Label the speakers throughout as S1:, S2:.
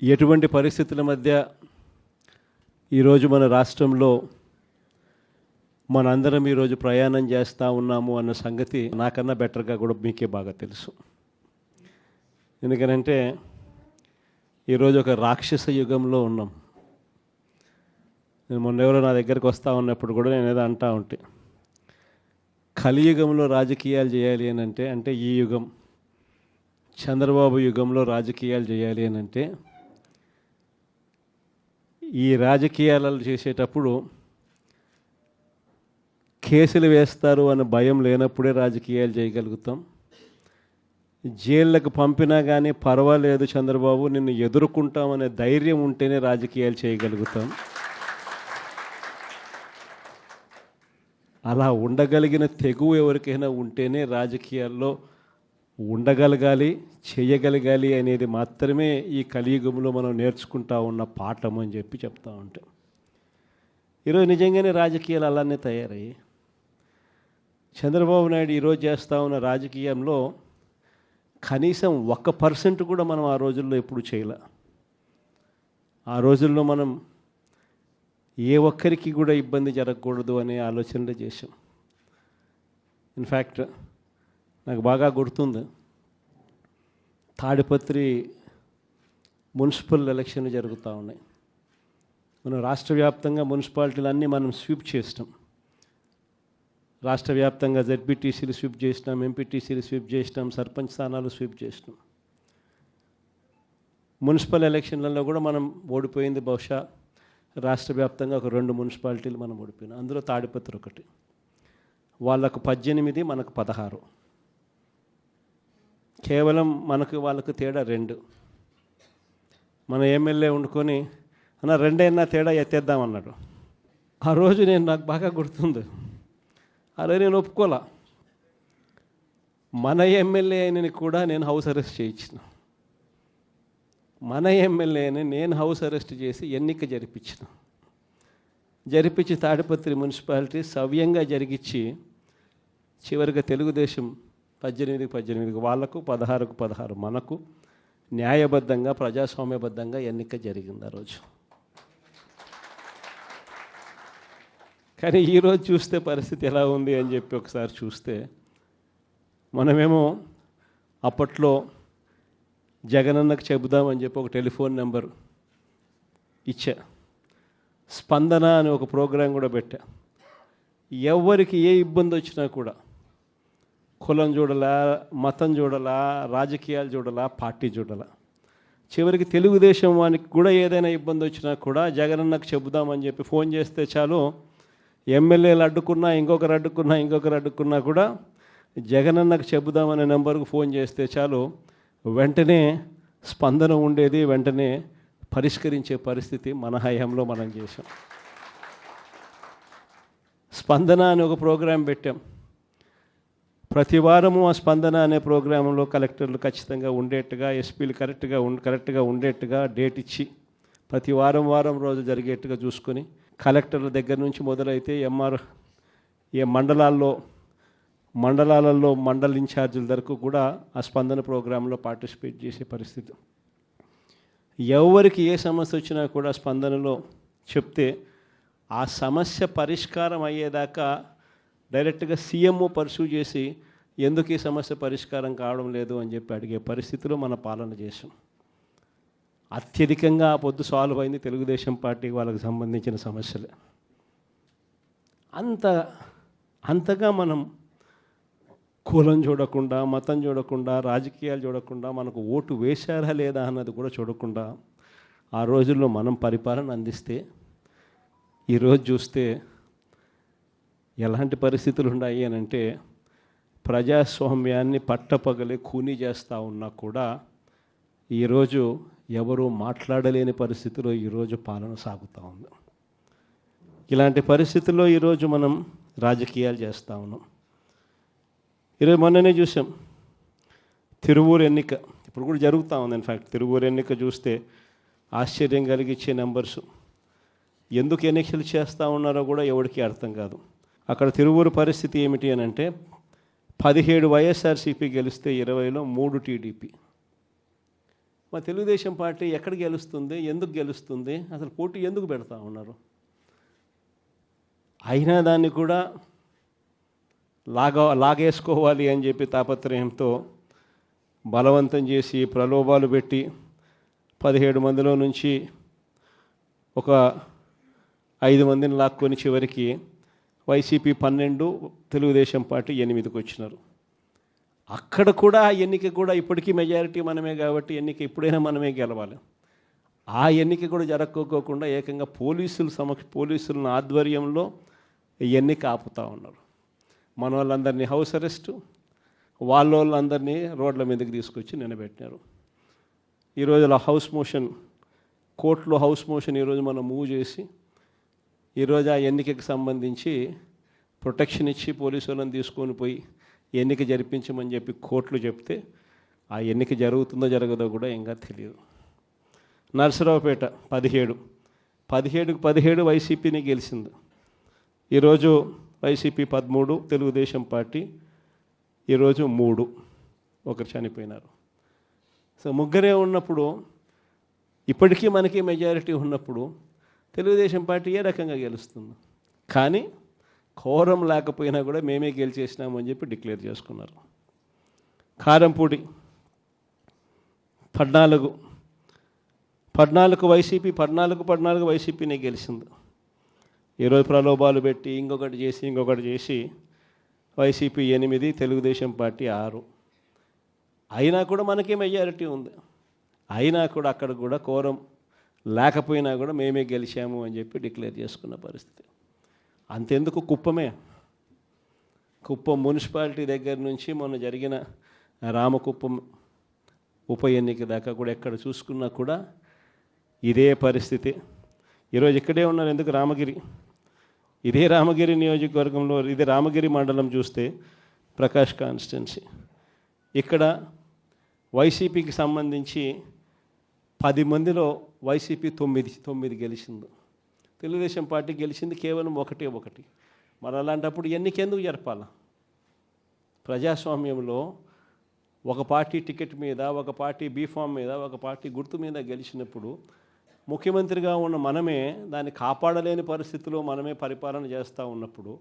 S1: ఎటువంటి పరిస్థితుల మధ్య ఈరోజు మన రాష్ట్రంలో మనందరం ఈరోజు ప్రయాణం చేస్తూ ఉన్నాము అన్న సంగతి నాకన్నా బెటర్గా కూడా మీకే బాగా తెలుసు. ఎందుకనంటే ఈరోజు ఒక రాక్షస యుగంలో ఉన్నాం. నేను మొన్న ఎవరో నా దగ్గరికి వస్తూ ఉన్నప్పుడు కూడా నేను ఏదో అంటూ ఉంటే, కలియుగంలో రాజకీయాలు చేయాలి అని అంటే ఈ యుగం చంద్రబాబు యుగంలో రాజకీయాలు చేయాలి అని అంటే ఈ రాజకీయాలు చేసేటప్పుడు కేసులు వేస్తారు అన్న భయం లేనప్పుడే రాజకీయాలు చేయగలుగుతాం. జైళ్ళకు పంపినా కానీ పర్వాలేదు చంద్రబాబు నిన్ను ఎదుర్కొంటామనే ధైర్యం ఉంటేనే రాజకీయాలు చేయగలుగుతాం. అలా ఉండగలిగిన తెగువ ఎవరికైనా ఉంటేనే రాజకీయాల్లో ఉండగలగాలి, చేయగలగాలి అనేది మాత్రమే ఈ కలియుగంలో మనం నేర్చుకుంటా ఉన్న పాఠం అని చెప్పి చెప్తా ఉంటాం. ఈరోజు నిజంగానే రాజకీయాలు అలానే తయారయ్యాయి. చంద్రబాబు నాయుడు ఈరోజు చేస్తూ ఉన్న రాజకీయంలో కనీసం 1% కూడా మనం ఆ రోజుల్లో ఎప్పుడు చేయలే. ఆ రోజుల్లో మనం ఏ ఒక్కరికి కూడా ఇబ్బంది జరగకూడదు అనే ఆలోచనలు చేశాం. ఇన్ఫ్యాక్ట్ నాకు బాగా గుర్తుంది, తాడిపత్రి మున్సిపల్ ఎలక్షన్లు జరుగుతూ ఉన్నాయి. మనం రాష్ట్ర వ్యాప్తంగా మున్సిపాలిటీలన్నీ మనం స్వీప్ చేసినాం. రాష్ట్ర వ్యాప్తంగా జెడ్పీటీసీలు స్వీప్ చేసినాం, ఎంపీటీసీలు స్వీప్ చేసినాం, సర్పంచ్ స్థానాలు స్వీప్ చేసినాం. మున్సిపల్ ఎలక్షన్లలో కూడా మనం ఓడిపోయింది బహుశా రాష్ట్ర వ్యాప్తంగా ఒక 2 మున్సిపాలిటీలు మనం ఓడిపోయినాం. అందులో తాడిపత్రి ఒకటి. వాళ్ళకు 18, మనకు 16. కేవలం వాళ్ళకు తేడా 2. మన ఎమ్మెల్యే వండుకొని అన్న 2 తేడా ఎత్తేద్దామన్నాడు. ఆ రోజు నాకు బాగా గుర్తుంది. అరే నేను ఒప్పుకోలా. మన ఎమ్మెల్యే అయినని కూడా నేను హౌస్ అరెస్ట్ చేయించిన. మన ఎమ్మెల్యేని నేను హౌస్ అరెస్ట్ చేసి ఎన్నిక జరిపించి తాడిపత్రి మున్సిపాలిటీ సవ్యంగా జరిగించి చివరిగా తెలుగుదేశం 18 వాళ్ళకు, 16 మనకు న్యాయబద్ధంగా ప్రజాస్వామ్యబద్ధంగా ఎన్నిక జరిగింది ఆ రోజు. కానీ ఈరోజు చూస్తే పరిస్థితి ఎలా ఉంది అని చెప్పి ఒకసారి చూస్తే, మనమేమో అప్పట్లో జగనన్నకు చెబుదామని చెప్పి ఒక టెలిఫోన్ నెంబర్ ఇచ్చా. స్పందన అని ఒక ప్రోగ్రాం కూడా పెట్టా. ఎవరికి ఏ ఇబ్బంది వచ్చినా కూడా కులం చూడలా, మతం చూడలా, రాజకీయాలు చూడలా, పార్టీ చూడలా, చివరికి తెలుగుదేశం వానికి కూడా ఏదైనా ఇబ్బంది వచ్చినా కూడా జగనన్నకు చెబుదామని చెప్పి ఫోన్ చేస్తే చాలు, ఎమ్మెల్యేలు అడ్డుకున్నా, ఇంకొకరు అడ్డుకున్నా కూడా జగనన్నకు చెబుదామనే నెంబర్కు ఫోన్ చేస్తే చాలు వెంటనే స్పందన ఉండేది, వెంటనే పరిష్కరించే పరిస్థితి మన హయాంలో మనం చేసాం. స్పందన అని ఒక ప్రోగ్రాం పెట్టాం. ప్రతి వారము ఆ స్పందన అనే ప్రోగ్రాంలో కలెక్టర్లు ఖచ్చితంగా ఉండేట్టుగా, ఎస్పీలు కరెక్ట్గా ఉండేట్టుగా డేట్ ఇచ్చి ప్రతి వారం రోజు జరిగేట్టుగా చూసుకొని, కలెక్టర్ల దగ్గర నుంచి మొదలైతే మండలాలలో మండల ఇన్ఛార్జీల వరకు కూడా ఆ స్పందన ప్రోగ్రాంలో పార్టిసిపేట్ చేసే పరిస్థితి. ఎవరికి ఏ సమస్య వచ్చినా కూడా స్పందనలో చెప్తే ఆ సమస్య పరిష్కారం అయ్యేదాకా డైరెక్ట్గా సీఎంఓ పర్సూ చేసి ఎందుకు ఈ సమస్య పరిష్కారం కావడం లేదు అని చెప్పి అడిగే పరిస్థితిలో మన పాలన చేసాం. అత్యధికంగా ఆ పొద్దు సాల్వ్ అయింది తెలుగుదేశం పార్టీ వాళ్ళకి సంబంధించిన సమస్యలే. అంతగా మనం కులం చూడకుండా, మతం చూడకుండా, రాజకీయాలు చూడకుండా, మనకు ఓటు వేశారా లేదా అన్నది కూడా చూడకుండా ఆ రోజుల్లో మనం పరిపాలన అందిస్తే, ఈరోజు చూస్తే ఎలాంటి పరిస్థితులు ఉన్నాయి అని అంటే, ప్రజాస్వామ్యాన్ని పట్టపగలే కూనీ చేస్తూ ఉన్నా కూడా ఈరోజు ఎవరూ మాట్లాడలేని పరిస్థితిలో ఈరోజు పాలన సాగుతూ ఉంది. ఇలాంటి పరిస్థితుల్లో ఈరోజు మనం రాజకీయాలు చేస్తూ ఉన్నాం. ఈరోజు మొన్ననే చూసాం తిరువూరు ఎన్నిక, ఇప్పుడు కూడా జరుగుతూ ఉంది. ఇన్ఫ్యాక్ట్ తిరువూరు ఎన్నిక చూస్తే ఆశ్చర్యం కలిగించే నెంబర్సు. ఎందుకు ఎన్నికలు చేస్తూ ఉన్నారో కూడా ఎవరికి అర్థం కాదు. అక్కడ తిరువూరు పరిస్థితి ఏమిటి అని అంటే, 17 వైఎస్ఆర్సీపీ గెలిస్తే 20లో 3 టీడీపీ. మా తెలుగుదేశం పార్టీ ఎక్కడ గెలుస్తుంది, ఎందుకు గెలుస్తుంది, అసలు పోటీ ఎందుకు పెడతా ఉన్నారు? అయినా దాన్ని కూడా లాగేసుకోవాలి అని చెప్పి తాపత్రయంతో బలవంతం చేసి ప్రలోభాలు పెట్టి 17 మందిలో నుంచి ఒక 5 మందిని లాక్కొని చివరికి వైసీపీ 12, తెలుగుదేశం పార్టీ 8కి వచ్చినారు. అక్కడ కూడా ఎన్నిక కూడా ఇప్పటికీ మెజారిటీ మనమే కాబట్టి ఎన్నిక ఎప్పుడైనా మనమే గెలవాలి. ఆ ఎన్నిక కూడా జరగకోకుండా ఏకంగా పోలీసుల ఆధ్వర్యంలో ఎన్నిక ఆపుతూ ఉన్నారు. మన వాళ్ళందరినీ హౌస్ అరెస్టు, వాళ్ళందరినీ రోడ్ల మీదకి తీసుకొచ్చి నిలబెట్టినారు. ఈరోజు హౌస్ మోషన్, కోర్టులో హౌస్ మోషన్ ఈరోజు మనం మూవ్ చేసి ఈరోజు ఆ ఎన్నికకి సంబంధించి ప్రొటెక్షన్ ఇచ్చి పోలీసు వాళ్ళని తీసుకొని పోయి ఎన్నిక జరిపించమని చెప్పి కోర్టులు చెప్తే ఆ ఎన్నిక జరుగుతుందో జరగదో కూడా ఇంకా తెలియదు. నరసరావుపేట 17 వైసీపీని గెలిచింది. ఈరోజు వైసీపీ 13, తెలుగుదేశం పార్టీ ఈరోజు 3, ఒకరు చనిపోయినారు. సో ముగ్గురే ఉన్నప్పుడు, ఇప్పటికీ మనకి మెజారిటీ ఉన్నప్పుడు తెలుగుదేశం పార్టీ ఏ రకంగా గెలుస్తుంది? కానీ కోరం లేకపోయినా కూడా మేమే గెలిచేసినామని చెప్పి డిక్లేర్ చేసుకున్నారు. కారంపూడి 14 వైసీపీ, 14 వైసీపీనే గెలిచింది. ఈరోజు ప్రలోభాలు పెట్టి ఇంకొకటి చేసి వైసీపీ 8, తెలుగుదేశం పార్టీ 6. అయినా కూడా మనకే మెజారిటీ ఉంది. అయినా కూడా అక్కడ కూడా కోరం లేకపోయినా కూడా మేమే గెలిచాము అని చెప్పి డిక్లేర్ చేసుకున్న పరిస్థితి. అంతెందుకు కుప్పం మున్సిపాలిటీ దగ్గర నుంచి మొన్న జరిగిన రామకుప్పం ఉప ఎన్నిక దాకా కూడా ఎక్కడ చూసుకున్నా కూడా ఇదే పరిస్థితి. ఈరోజు ఇక్కడే ఉన్నారు. ఎందుకు ఇదే రామగిరి నియోజకవర్గంలో, ఇదే రామగిరి మండలం చూస్తే ప్రకాష్ కాన్స్టిట్యున్సీ, ఇక్కడ వైసీపీకి సంబంధించి 10 మందిలో వైసీపీ 9 గెలిచింది. తెలుగుదేశం పార్టీ గెలిచింది కేవలం 1. మరి అలాంటప్పుడు ఎన్నికెందుకు జరపాల? ప్రజాస్వామ్యంలో ఒక పార్టీ టికెట్ మీద, ఒక పార్టీ బీఫామ్ మీద, ఒక పార్టీ గుర్తు మీద గెలిచినప్పుడు ముఖ్యమంత్రిగా ఉన్న మనమే దాన్ని కాపాడలేని పరిస్థితిలో మనమే పరిపాలన చేస్తూ ఉన్నప్పుడు,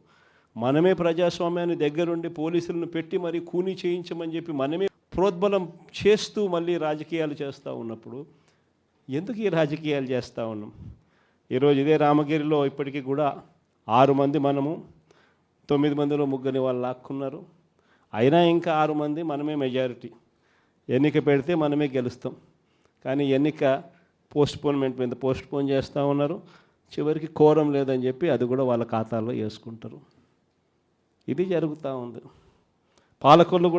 S1: మనమే ప్రజాస్వామ్యాన్ని దగ్గరుండి పోలీసులను పెట్టి మరీ కూనీ చేయించమని చెప్పి మనమే ప్రోద్బలం చేస్తూ మళ్ళీ రాజకీయాలు చేస్తూ ఉన్నప్పుడు ఎందుకు ఈ రాజకీయాలు చేస్తూ ఉన్నాం? ఈరోజు ఇదే రామగిరిలో ఇప్పటికీ కూడా 6 మంది మనము, 9 మందిలో 3 వాళ్ళు లాక్కున్నారు. అయినా ఇంకా 6 మంది మనమే మెజారిటీ. ఎన్నిక పెడితే మనమే గెలుస్తాం. కానీ ఎన్నిక పోస్ట్పోన్ చేస్తూ ఉన్నారు. చివరికి కోరం లేదని చెప్పి అది కూడా వాళ్ళ ఖాతాలో వేసుకుంటారు. ఇది జరుగుతూ ఉంది. పాలకులు